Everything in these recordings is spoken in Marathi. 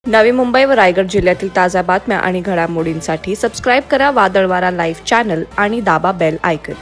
नवी मुंबई व रायगड जिल्ह्यातील ताज्या बातम्या आणि घडामोडींसाठी सबस्क्राईब करा वादळवारा लाईव्ह चॅनल आणि दाबा बेल आयकॉन.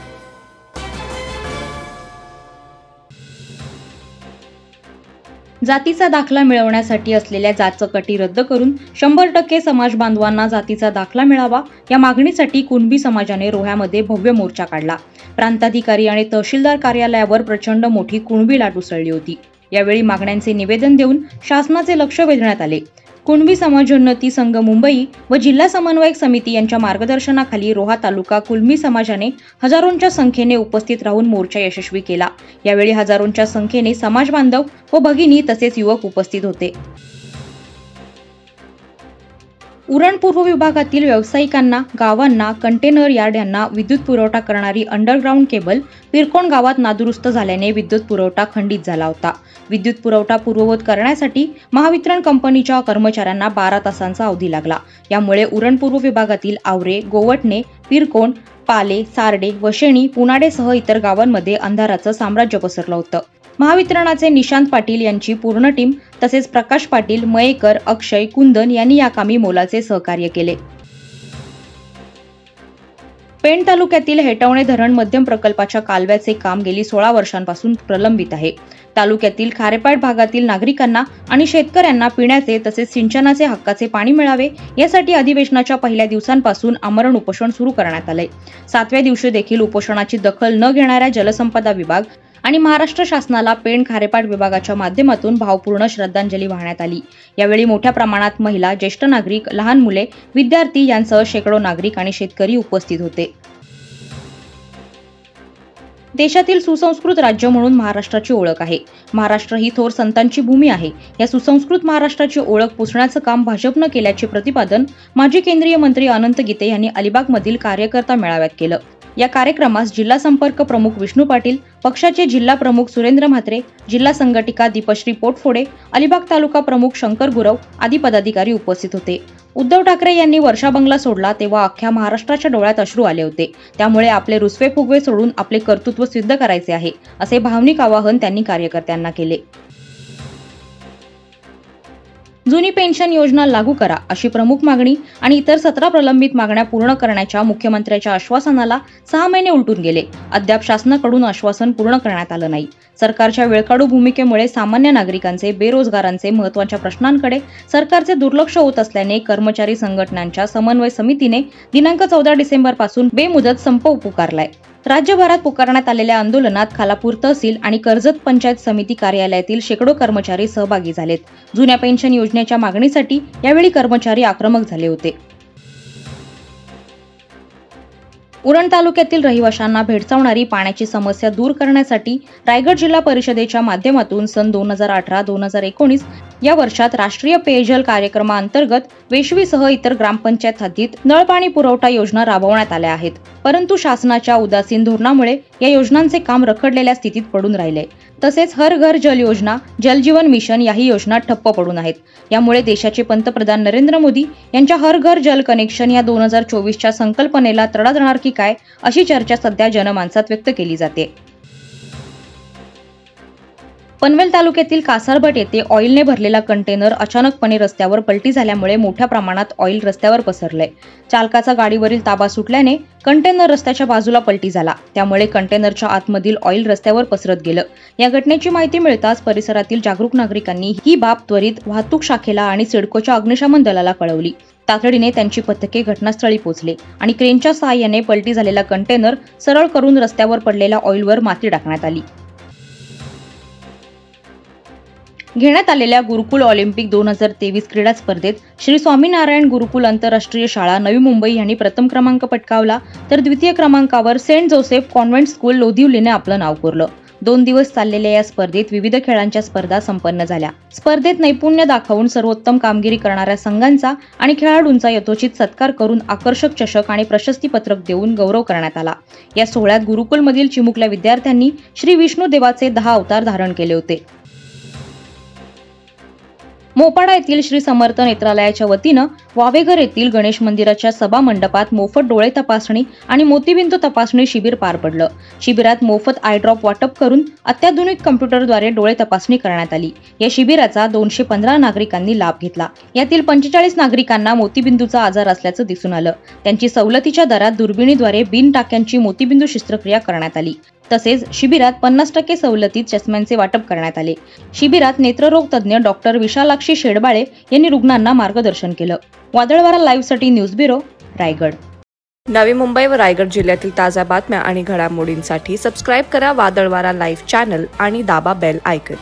जातीचा दाखला मिळवण्यासाठी असलेल्या जाचक रद्द करून 100% समाज बांधवांना जातीचा दाखला मिळावा या मागणीसाठी कुणबी समाजाने रोह्यामध्ये भव्य मोर्चा काढला. प्रांताधिकारी आणि तहसीलदार कार्यालयावर प्रचंड मोठी कुणबी लाट उसळली होती. यावेळी मागण्यांचे निवेदन देऊन शासनाचे लक्ष वेधण्यात आले. कुणबी समाजोन्नती संघ मुंबई व जिल्हा समन्वयक समिती यांच्या मार्गदर्शनाखाली रोहा तालुका कुणबी समाजाने हजारोंच्या संख्येने उपस्थित राहून मोर्चा यशस्वी केला. यावेळी हजारोंच्या संख्येने समाज बांधव व भगिनी तसेच युवक उपस्थित होते. उरण पूर्व विभागातील व्यावसायिकांना, गावांना, कंटेनर यार्ड यांना विद्युत पुरवठा करणारी अंडरग्राऊंड केबल पिरकोण गावात नादुरुस्त झाल्याने विद्युत पुरवठा खंडित झाला होता. विद्युत पुरवठा पूर्ववत करण्यासाठी महावितरण कंपनीच्या कर्मचाऱ्यांना 12 तासांचा अवधी लागला. यामुळे उरण पूर्व विभागातील आवरे, गोवटणे, पिरकोण, पाले, सार्डे, वशेणी, पुनाडेसह इतर गावांमध्ये अंधाराचं साम्राज्य पसरलं होतं. महावितरणाचे निशांत पाटील यांची पूर्ण टीम तसेच प्रकाश पाटील, मयेकर, अक्षय, कुंदन यांनी या कामी मोलाचे सहकार्य केले. पेण तालुक्यातील हेटवणे धरण मध्यम प्रकल्पाच्या कालव्याचे काम गेली 16 वर्षांपासून प्रलंबित आहे. तालुक्यातील खारेपाट भागातील नागरिकांना आणि शेतकऱ्यांना पिण्याचे तसेच सिंचनाचे हक्काचे पाणी मिळावे यासाठी अधिवेशनाच्या पहिल्या दिवसांपासून आमरण उपोषण सुरू करण्यात आले. 7व्या दिवशी देखील उपोषणाची दखल न घेणाऱ्या जलसंपदा विभाग आणि महाराष्ट्र शासनाला पेण खारेपाट विभागाच्या माध्यमातून भावपूर्ण श्रद्धांजली वाहण्यात आली. यावेळी मोठ्या प्रमाणात महिला, ज्येष्ठ नागरिक, लहान मुले, विद्यार्थी यांसह शेकडो नागरिक आणि शेतकरी उपस्थित होते. देशातील सुसंस्कृत राज्य म्हणून महाराष्ट्राची ओळख आहे. महाराष्ट्र ही थोर संतांची भूमी आहे. या सुसंस्कृत महाराष्ट्राची ओळख पुसण्याचं काम भाजपनं केल्याचे प्रतिपादन माजी केंद्रीय मंत्री अनंत गीते यांनी अलिबागमधील कार्यकर्ता मेळाव्यात केलं. या कार्यक्रमास जिल्हा संपर्क प्रमुख विष्णू पाटील, पक्षाचे जिल्हा प्रमुख सुरेंद्र म्हात्रे, जिल्हा संघटिका दीपश्री पोटफोडे, अलिबाग तालुका प्रमुख शंकर गुरव आदी पदाधिकारी उपस्थित होते. उद्धव ठाकरे यांनी वर्षा बंगला सोडला तेव्हा अख्ख्या महाराष्ट्राच्या डोळ्यात अश्रू आले होते. त्यामुळे आपले रुसवे फुगवे सोडून आपले कर्तृत्व सिद्ध करायचे आहे असे भावनिक आवाहन त्यांनी कार्यकर्त्यांना केले. जुनी पेन्शन योजना लागू करा अशी प्रमुख मागणी आणि इतर 17 प्रलंबित मागण्या पूर्ण करण्याच्या मुख्यमंत्र्यांच्या आश्वासनाला 6 महिने उलटून गेले. अद्याप शासनाकडून आश्वासन पूर्ण करण्यात आलं नाही. सरकारच्या वेळकाढू भूमिकेमुळे सामान्य नागरिकांचे, बेरोजगारांचे महत्त्वाच्या प्रश्नांकडे सरकारचे दुर्लक्ष होत असल्याने कर्मचारी संघटनांच्या समन्वय समितीने दिनांक 14 डिसेंबर पासून बेमुदत संप पुकारलाय. राज्यभरात पुकारण्यात आलेल्या आंदोलनात खालापूर तहसील आणि कर्जत पंचायत समिती कार्यालयातील शेकडो कर्मचारी सहभागी झालेत. जुन्या पेन्शन योजनेच्या मागणीसाठी यावेळी कर्मचारी आक्रमक झाले होते. उरण तालुक्यातील रहिवाशांना भेडसावणारी पाण्याची समस्या दूर करण्यासाठी रायगड जिल्हा परिषदेच्या माध्यमातून सन 2018-2019 या वर्षात राष्ट्रीय पेयजल कार्यक्रमाअंतर्गत वेशवीसह इतर ग्रामपंचायत हद्दीत नळपाणी पुरवठा योजना राबवण्यात आल्या आहेत. परंतु शासनाच्या उदासीन धोरणामुळे या योजनांचे काम रखडलेल्या स्थितीत पडून राहिले. तसेच हर घर जल योजना, जल जीवन मिशन याही योजना ठप्प पडून आहेत. यामुळे देशाचे पंतप्रधान नरेंद्र मोदी यांच्या हर घर जल कनेक्शन या 2024च्या संकल्पनेला तडा जाणार की काय अशी चर्चा सध्या जनमानसात व्यक्त केली जाते. पनवेल तालुक्यातील कासारभट येथे ऑइलने भरलेला कंटेनर अचानकपणे रस्त्यावर पलटी झाल्यामुळे मोठ्या प्रमाणात ऑइल रस्त्यावर पसरलंय. चालकाचा गाडीवरील ताबा सुटल्याने कंटेनर रस्त्याच्या बाजूला पलटी झाला. त्यामुळे कंटेनरच्या आतमधील ऑइल रस्त्यावर पसरत गेलं. या घटनेची माहिती मिळताच परिसरातील जागरूक नागरिकांनी ही बाब त्वरित वाहतूक शाखेला आणि सिडकोच्या अग्निशमन दलाला कळवली. तातडीने त्यांची पथके घटनास्थळी पोहोचले आणि क्रेनच्या सहाय्याने पलटी झालेला कंटेनर सरळ करून रस्त्यावर पडलेल्या ऑइलवर माती टाकण्यात आली. घेण्यात आलेल्या गुरुकुल ऑलिम्पिक 2023 क्रीडा स्पर्धेत श्री स्वामीनारायण गुरुकुल आंतरराष्ट्रीय शाळा नवी मुंबई यांनी प्रथम क्रमांक पटकावला तर द्वितीय क्रमांकावर सेंट जोसेफ कॉन्व्हेंट स्कूल लोधिवलीने आपलं नाव कोरलं. 2 दिवस चाललेल्या या स्पर्धेत विविध खेळांच्या स्पर्धा संपन्न झाल्या. स्पर्धेत नैपुण्य दाखवून सर्वोत्तम कामगिरी करणाऱ्या संघांचा आणि खेळाडूंचा यथोचित सत्कार करून आकर्षक चषक आणि प्रशस्ती पत्रक देऊन गौरव करण्यात आला. या सोहळ्यात गुरुकुलमधील चिमुकल्या विद्यार्थ्यांनी श्री विष्णू देवाचे 10 अवतार धारण केले होते. मोपाडा येथील श्री समर्थ नेत्रालयाच्या वतीनं वावेघर येथील गणेश मंदिराच्या सभा मंडपात मोफत डोळे तपासणी आणि मोतीबिंदू तपासणी शिबिर पार पडलं. शिबिरात मोफत आय ड्रॉप वाटप करून अत्याधुनिक कम्प्युटरद्वारे डोळे तपासणी करण्यात आली. या शिबिराचा 215 नागरिकांनी लाभ घेतला. यातील 45 नागरिकांना मोतीबिंदूचा आजार असल्याचं दिसून आलं. त्यांची सवलतीच्या दरात दुर्बिणीद्वारे बिन टाक्यांची मोतीबिंदू शस्त्रक्रिया करण्यात आली. तसेच शिबिरात 50% सवलतीत चष्म्यांचे वाटप करण्यात आले. शिबिरात नेत्ररोग तज्ज्ञ डॉक्टर विशालाक्षी शेडबाळे यांनी रुग्णांना मार्गदर्शन केलं. वादळवारा लाईव्हसाठी न्यूज ब्युरो, रायगड. नवी मुंबई व रायगड जिल्ह्यातील ताज्या बातम्या आणि घडामोडींसाठी सबस्क्राईब करा वादळवारा लाईव्ह चॅनल आणि दाबा बेल आयकॉन.